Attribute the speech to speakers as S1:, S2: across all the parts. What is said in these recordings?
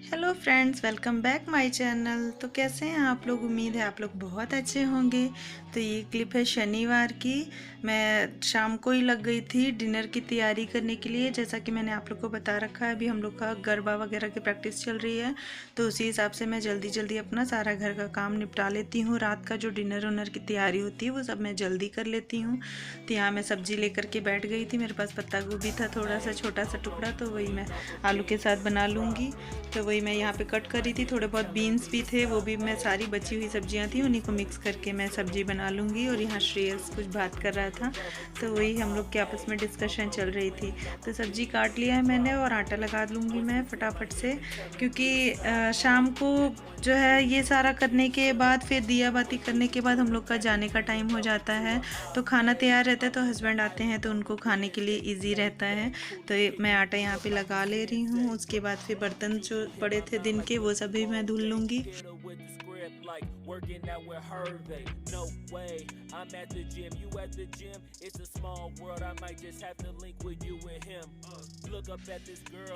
S1: Hello friends, welcome back my channel. तो कैसे हैं आप लोग? उम्मीद है आप लोग बहुत अच्छे होंगे। तो ये क्लिप है शनिवार की। मैं शाम को ही लग गई थी डिनर की तैयारी करने के लिए। जैसा कि मैंने आप लोग को बता रखा है, अभी हम लोग का गरबा वगैरह की प्रैक्टिस चल रही है, तो उसी हिसाब से मैं जल्दी जल्दी अपना सारा घर का काम निपटा लेती हूँ। रात का जो डिनर उनर की तैयारी होती है वो सब मैं जल्दी कर लेती हूँ। तो यहाँ मैं सब्जी लेकर के बैठ गई थी। मेरे पास पत्ता गोभी था थोड़ा सा छोटा सा टुकड़ा, तो वही मैं आलू के साथ बना लूँगी। तो वही मैं यहाँ पे कट करी थी। थोड़े बहुत बीन्स भी थे, वो भी मैं सारी बची हुई सब्जियाँ थी उन्हीं को मिक्स करके मैं सब्जी बना लूँगी। और यहाँ श्रेयस कुछ बात कर रहा था, तो वही हम लोग के आपस में डिस्कशन चल रही थी। तो सब्जी काट लिया है मैंने और आटा लगा लूँगी मैं फटाफट से, क्योंकि शाम को जो है ये सारा करने के बाद फिर दिया बाती करने के बाद हम लोग का जाने का टाइम हो जाता है। तो खाना तैयार रहता है, तो हस्बैंड आते हैं तो उनको खाने के लिए ईजी रहता है। तो मैं आटा यहाँ पे लगा ले रही हूँ। उसके बाद फिर बर्तन जो पड़े थे दिन के वो सभी मैं धुल लूँगी।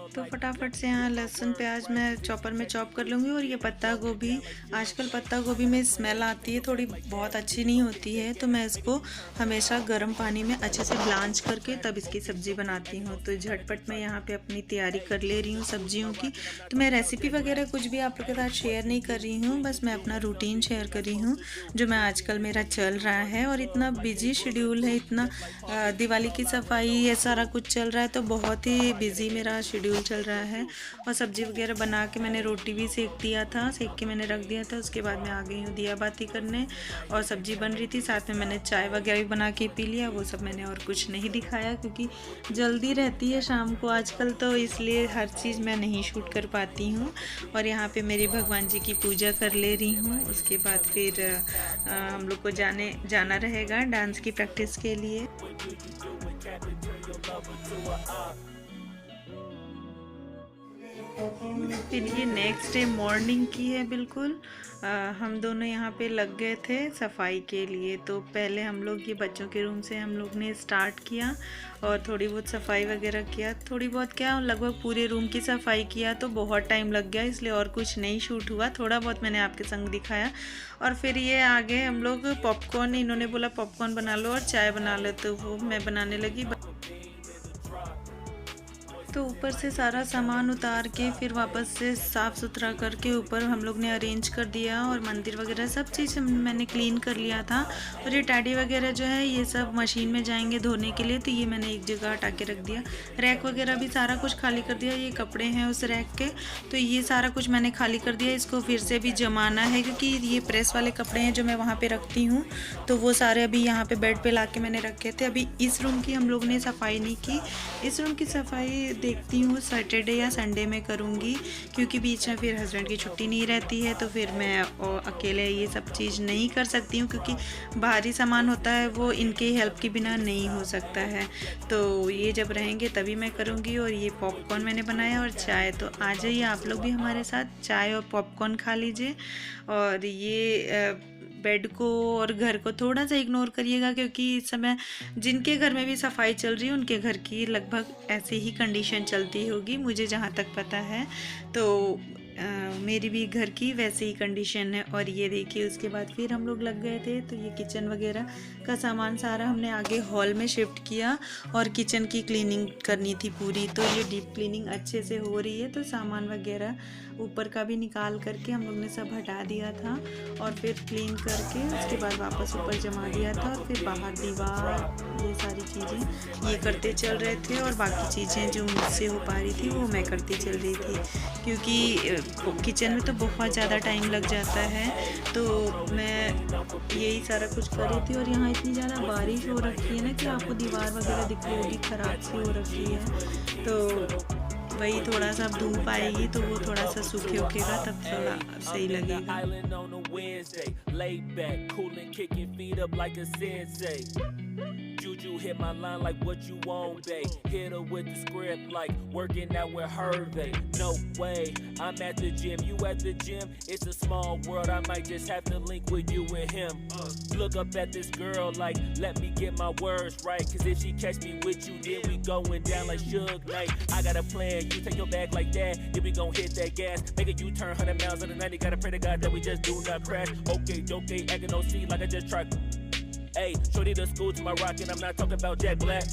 S1: तो फटाफट से यहाँ लहसुन प्याज मैं चॉपर में चॉप कर लूँगी। और ये पत्ता गोभी, आजकल पत्ता गोभी में स्मेल आती है, थोड़ी बहुत अच्छी नहीं होती है, तो मैं इसको हमेशा गर्म पानी में अच्छे से ब्लांच करके तब इसकी सब्ज़ी बनाती हूँ। तो झटपट मैं यहाँ पे अपनी तैयारी कर ले रही हूँ सब्जियों की। तो मैं रेसिपी वगैरह कुछ भी आप लोगों के साथ शेयर नहीं कर रही हूँ, बस मैं अपना रूटीन शेयर कर रही हूँ जो मैं आजकल मेरा चल रहा है। और इतना बिजी शेड्यूल है, इतना दिवाली की सफाई ये सारा कुछ चल रहा है, तो बहुत ही बिजी मेरा शेड्यूल चल रहा है। और सब्जी वगैरह बना के मैंने रोटी भी सेक दिया था, सेक के मैंने रख दिया था। उसके बाद मैं आ गई हूँ दिया बाती करने और सब्जी बन रही थी, साथ में मैंने चाय वगैरह भी बना के पी लिया। वो सब मैंने और कुछ नहीं दिखाया क्योंकि जल्दी रहती है शाम को आजकल, तो इसलिए हर चीज़ मैं नहीं शूट कर पाती हूँ। और यहाँ पे मेरी भगवान जी की पूजा कर ले रही हूँ। उसके बाद फिर हम लोग को जाना रहेगा डांस की प्रैक्टिस के लिए। फिर ये नेक्स्ट डे मॉर्निंग की है बिल्कुल। हम दोनों यहाँ पे लग गए थे सफाई के लिए। तो पहले हम लोग ये बच्चों के रूम से हम लोग ने स्टार्ट किया और थोड़ी बहुत सफाई वगैरह किया। थोड़ी बहुत क्या, लगभग पूरे रूम की सफाई किया, तो बहुत टाइम लग गया, इसलिए और कुछ नहीं शूट हुआ। थोड़ा बहुत मैंने आपके संग दिखाया। और फिर ये आगे हम लोग पॉपकॉर्न, इन्होंने बोला पॉपकॉर्न बना लो और चाय बना लो, तो वो मैं बनाने लगी। तो ऊपर से सारा सामान उतार के फिर वापस से साफ़ सुथरा करके ऊपर हम लोग ने अरेंज कर दिया। और मंदिर वगैरह सब चीज़ मैंने क्लीन कर लिया था। और ये टैडी वगैरह जो है ये सब मशीन में जाएंगे धोने के लिए, तो ये मैंने एक जगह हटा के रख दिया। रैक वगैरह भी सारा कुछ खाली कर दिया। ये कपड़े हैं उस रैक के, तो ये सारा कुछ मैंने खाली कर दिया। इसको फिर से भी जमाना है क्योंकि ये प्रेस वाले कपड़े हैं जो मैं वहाँ पर रखती हूँ, तो वो सारे अभी यहाँ पर बेड पर ला के मैंने रखे थे। अभी इस रूम की हम लोग ने सफाई नहीं की। इस रूम की सफाई देखती हूँ सैटरडे या संडे में करूँगी, क्योंकि बीच में फिर हस्बैंड की छुट्टी नहीं रहती है, तो फिर मैं अकेले ये सब चीज़ नहीं कर सकती हूँ, क्योंकि बाहरी सामान होता है वो इनके हेल्प के बिना नहीं हो सकता है। तो ये जब रहेंगे तभी मैं करूँगी। और ये पॉपकॉर्न मैंने बनाया और चाय, तो आ जाइए आप लोग भी हमारे साथ, चाय और पॉपकॉर्न खा लीजिए। और ये बेड को और घर को थोड़ा सा इग्नोर करिएगा, क्योंकि इस समय जिनके घर में भी सफाई चल रही है उनके घर की लगभग ऐसे ही कंडीशन चलती होगी, मुझे जहाँ तक पता है। तो मेरी भी घर की वैसे ही कंडीशन है। और ये देखिए उसके बाद फिर हम लोग लग गए थे। तो ये किचन वगैरह का सामान सारा हमने आगे हॉल में शिफ्ट किया और किचन की क्लीनिंग करनी थी पूरी। तो ये डीप क्लीनिंग अच्छे से हो रही है। तो सामान वगैरह ऊपर का भी निकाल करके हम लोग ने सब हटा दिया था और फिर क्लीन करके उसके बाद वापस ऊपर जमा दिया था। और फिर बाहर दीवार, ये सारी चीज़ें ये करते चल रहे थे। और बाकी चीज़ें जो मुझसे हो पा रही थी वो मैं करती चल रही थी, क्योंकि किचन में तो बहुत ज़्यादा टाइम लग जाता है। तो मैं यही सारा कुछ कर रही थी। और यहाँ इतनी ज़्यादा बारिश हो रखी है ना कि आपको दीवार वगैरह दिख रही होगी, ख़राब सी हो रखी है। तो वही थोड़ा सा धूप आएगी तो वो थोड़ा सा सूखे उगेगा, तब थोड़ा सही लगेगा।
S2: Would you hit my line like what you want, babe? Hit her with the script like working out with Hervey. No way, I'm at the gym, you at the gym. It's a small world, I might just have to link with you and him. Look up at this girl like, let me get my words right. Cause if she catch me with you, then we going down like Suge Knight. I got a plan, you take your bag like that, then we gon' hit that gas. Make a U-turn 100 miles on the 90, gotta pray to God that we just do not crash. Okay, acting no C like I just tried. Hey, shorty the school to my rocket, I'm not talking about Jack Black.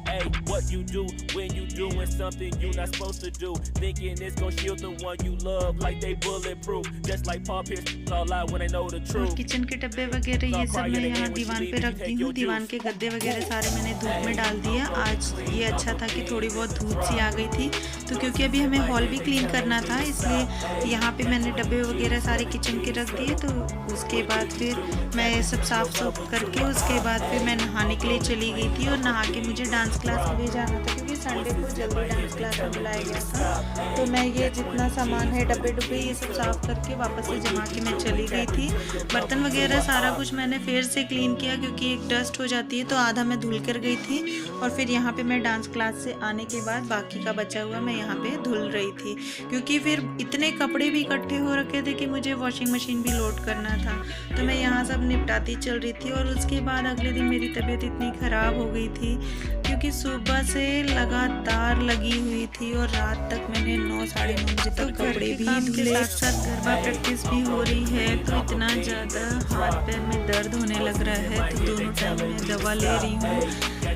S2: Hey, what you do when you doing something you not supposed to do? Thinking it's gonna shield the one you love like they bulletproof. Just like Paul Pierce, all lie when they know the truth.
S1: Kitchen के डब्बे वगैरह ये सब मैं यहाँ दीवान पे रखती हूँ। दीवान के गद्दे वगैरह सारे मैंने धूप में डाल दिया। आज ये अच्छा था कि थोड़ी बहुत धूप सी आ गई थी, तो क्योंकि अभी हमें हॉल भी क्लीन करना था, इसलिए यहाँ पे मैंने डब्बे वगैरह सारे किचन के रख दिए। तो उसके बाद फिर मैं सब साफ सुफ करके उसके बाद फिर मैं नहाने के लिए चली गई थी। और नहा के मुझे डांस क्लास के लिए जाना था, क्योंकि संडे को जल्दी डांस क्लास में बुलाया गया था। तो मैं ये जितना सामान है डब्बे डुब्बे ये सब साफ़ करके वापस से जमा के मैं चली गई थी। बर्तन वगैरह सारा कुछ मैंने फिर से क्लीन किया, क्योंकि एक डस्ट हो जाती है, तो आधा मैं धुल कर गई थी। और फिर यहाँ पे मैं डांस क्लास से आने के बाद बाकी का बचा हुआ मैं यहाँ पे धुल रही थी, क्योंकि फिर इतने कपड़े भी इकट्ठे हो रखे थे कि मुझे वॉशिंग मशीन भी लोड करना था। तो मैं यहाँ सब निपटाती चल रही थी। और उसके बाद अगले दिन मेरी तबीयत इतनी ख़राब हो गई थी, क्योंकि सुबह से लगातार लगी हुई थी और रात तक मैंने 9 साढ़े 9 बजे तक कपड़े भी धुले। साथ साथ गरबा प्रैक्टिस भी हो रही है, तो इतना ज़्यादा हाथ पैर में दर्द होने लग रहा है। तो दोनों टाइम मैं दवा ले रही हूँ,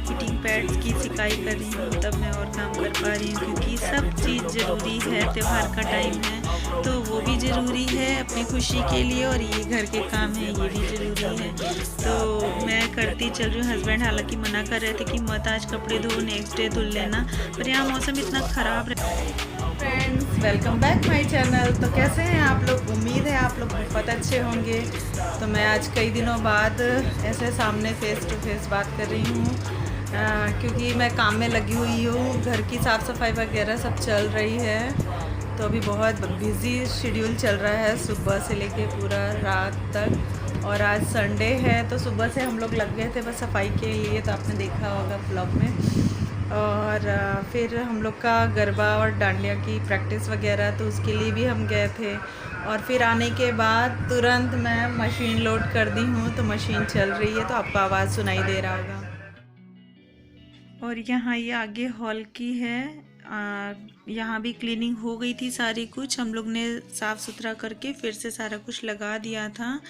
S1: हीटिंग पैड्स की सिकाई कर रही हूँ, तब मैं और काम कर पा रही हूँ, क्योंकि सब चीज़ ज़रूरी है। त्यौहार का टाइम है तो वो भी ज़रूरी है अपनी खुशी के लिए, और ये घर के काम है ये भी ज़रूरी है। तो मैं करती चल रही हूँ। हस्बैंड हालांकि मना कर रहे थे कि मत आज कपड़े धो, नेक्स्ट डे धुल लेना, पर यहाँ मौसम इतना ख़राब है। Friends, welcome back my channel. तो कैसे हैं आप लोग? उम्मीद है आप लोग बहुत अच्छे होंगे। तो मैं आज कई दिनों बाद ऐसे सामने फेस टू फेस बात कर रही हूँ, क्योंकि मैं काम में लगी हुई हूँ। घर की साफ़ सफाई वगैरह सब चल रही है। तो अभी बहुत बिज़ी शेड्यूल चल रहा है, सुबह से लेके पूरा रात तक। और आज संडे है, तो सुबह से हम लोग लग गए थे बस सफाई के लिए, तो आपने देखा होगा ब्लॉग में। और फिर हम लोग का गरबा और डांडिया की प्रैक्टिस वगैरह, तो उसके लिए भी हम गए थे। और फिर आने के बाद तुरंत मैं मशीन लोड कर दी हूँ, तो मशीन चल रही है, तो आपको आवाज़ सुनाई दे रहा होगा। और यहाँ ये आगे हॉल की है, यहाँ भी क्लीनिंग हो गई थी सारी कुछ। हम लोग ने साफ़ सुथरा करके फिर से सारा कुछ लगा दिया था।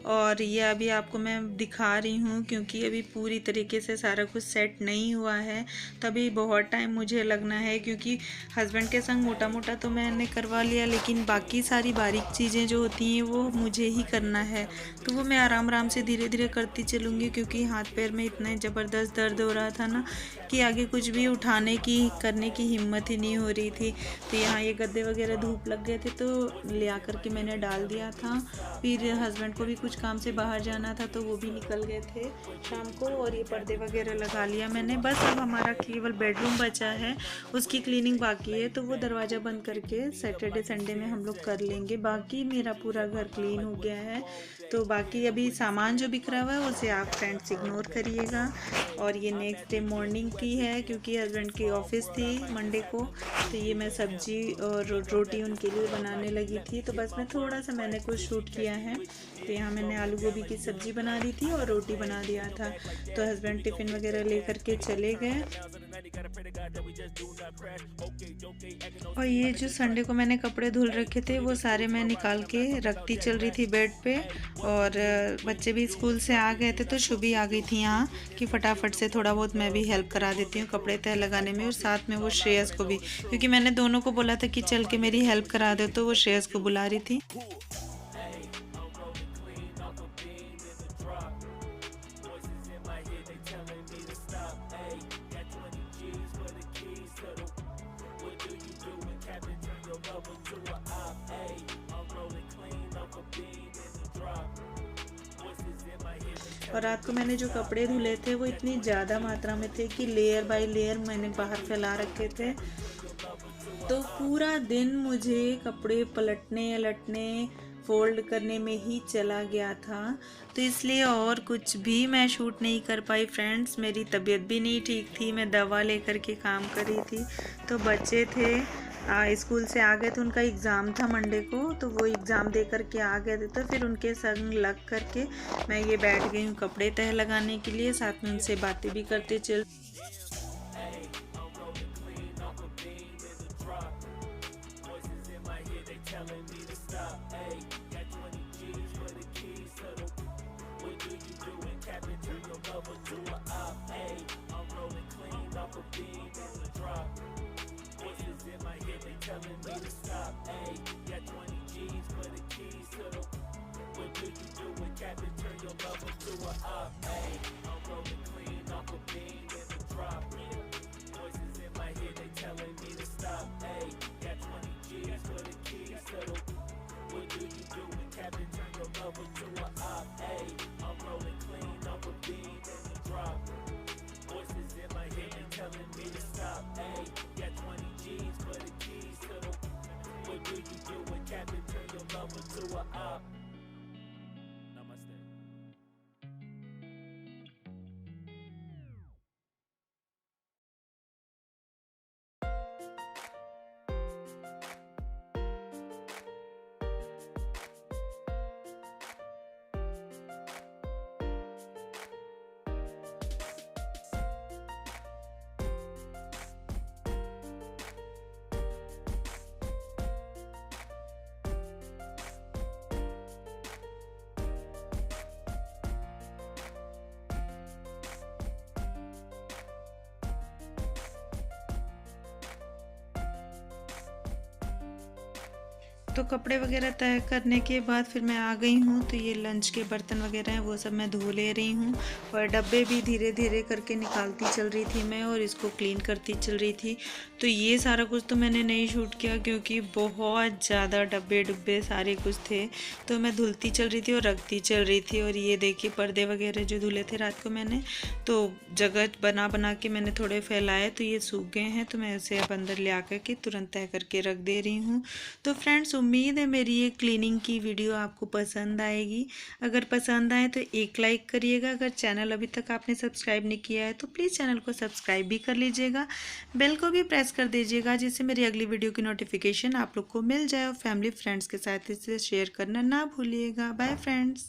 S1: और ये अभी आपको मैं दिखा रही हूँ, क्योंकि अभी पूरी तरीके से सारा कुछ सेट नहीं हुआ है, तभी बहुत टाइम मुझे लगना है। क्योंकि हस्बैंड के संग मोटा मोटा तो मैंने करवा लिया, लेकिन बाकी सारी बारीक चीज़ें जो होती हैं वो मुझे ही करना है। तो वो मैं आराम आराम से धीरे धीरे करती चलूँगी, क्योंकि हाथ पैर में इतना ज़बरदस्त दर्द हो रहा था ना कि आगे कुछ भी उठाने की करने की हिम्मत ही नहीं हो रही थी। तो यहाँ ये गद्दे वगैरह धूप लग गए थे, तो ले आकर के मैंने डाल दिया था। फिर हस्बैंड को भी कुछ काम से बाहर जाना था, तो वो भी निकल गए थे शाम को। और ये पर्दे वगैरह लगा लिया मैंने। बस अब हमारा केवल बेडरूम बचा है, उसकी क्लीनिंग बाकी है, तो वो दरवाज़ा बंद करके सैटरडे संडे में हम लोग कर लेंगे। बाकी मेरा पूरा घर क्लीन हो गया है। तो बाकी अभी सामान जो बिखरा हुआ है उसे आप फ्रेंड्स इग्नोर करिएगा। और ये नेक्स्ट डे मॉर्निंग की है, क्योंकि हस्बैंड की ऑफिस थी मंडे को, तो ये मैं सब्जी और रोटी उनके लिए बनाने लगी थी। तो बस मैं थोड़ा सा मैंने कुछ शूट किया है। तो यहाँ मैंने आलू गोभी की सब्ज़ी बना दी थी और रोटी बना दिया था। तो हस्बैंड टिफ़िन वगैरह लेकर के चले गए। और ये जो संडे को मैंने कपड़े धुल रखे थे वो सारे मैं निकाल के रखती चल रही थी बेड पे। और बच्चे भी स्कूल से आ गए थे, तो शुभी आ गई थी यहाँ कि फटाफट से थोड़ा बहुत मैं भी हेल्प करा देती हूँ कपड़े तह लगाने में। और साथ में वो श्रेयस को भी, क्योंकि मैंने दोनों को बोला था कि चल के मेरी हेल्प करा दो, तो वो श्रेयस को बुला रही थी। और रात को मैंने जो कपड़े धुले थे वो इतनी ज़्यादा मात्रा में थे कि लेयर बाय लेयर मैंने बाहर फैला रखे थे। तो पूरा दिन मुझे कपड़े पलटने अलटने फोल्ड करने में ही चला गया था, तो इसलिए और कुछ भी मैं शूट नहीं कर पाई फ्रेंड्स। मेरी तबीयत भी नहीं ठीक थी, मैं दवा लेकर के काम कर रही थी। तो बच्चे थे स्कूल से आ गए थे, उनका एग्ज़ाम था मंडे को, तो वो एग्ज़ाम दे करके आ गए थे। तो फिर उनके संग लग करके मैं ये बैठ गई हूँ कपड़े तह लगाने के लिए, साथ में उनसे बातें भी करते चल। तो कपड़े वगैरह तय करने के बाद फिर मैं आ गई हूँ। तो ये लंच के बर्तन वगैरह हैं वो सब मैं धो ले रही हूँ, और डब्बे भी धीरे धीरे करके निकालती चल रही थी मैं, और इसको क्लीन करती चल रही थी। तो ये सारा कुछ तो मैंने नहीं शूट किया क्योंकि बहुत ज़्यादा डब्बे डुब्बे सारे कुछ थे, तो मैं धुलती चल रही थी और रखती चल रही थी। और ये देखिए पर्दे वगैरह जो धुले थे रात को मैंने, तो जगह बना बना के मैंने थोड़े फैलाए, तो ये सूख गए हैं, तो मैं इसे अब अंदर ले आकर के तुरंत तय करके रख दे रही हूँ। तो फ्रेंड्स उम्मीद है मेरी ये क्लीनिंग की वीडियो आपको पसंद आएगी। अगर पसंद आए तो एक लाइक करिएगा। अगर चैनल अभी तक आपने सब्सक्राइब नहीं किया है तो प्लीज़ चैनल को सब्सक्राइब भी कर लीजिएगा, बेल को भी प्रेस कर दीजिएगा, जिससे मेरी अगली वीडियो की नोटिफिकेशन आप लोग को मिल जाए। और फैमिली फ्रेंड्स के साथ इसे शेयर करना ना भूलिएगा। Bye friends.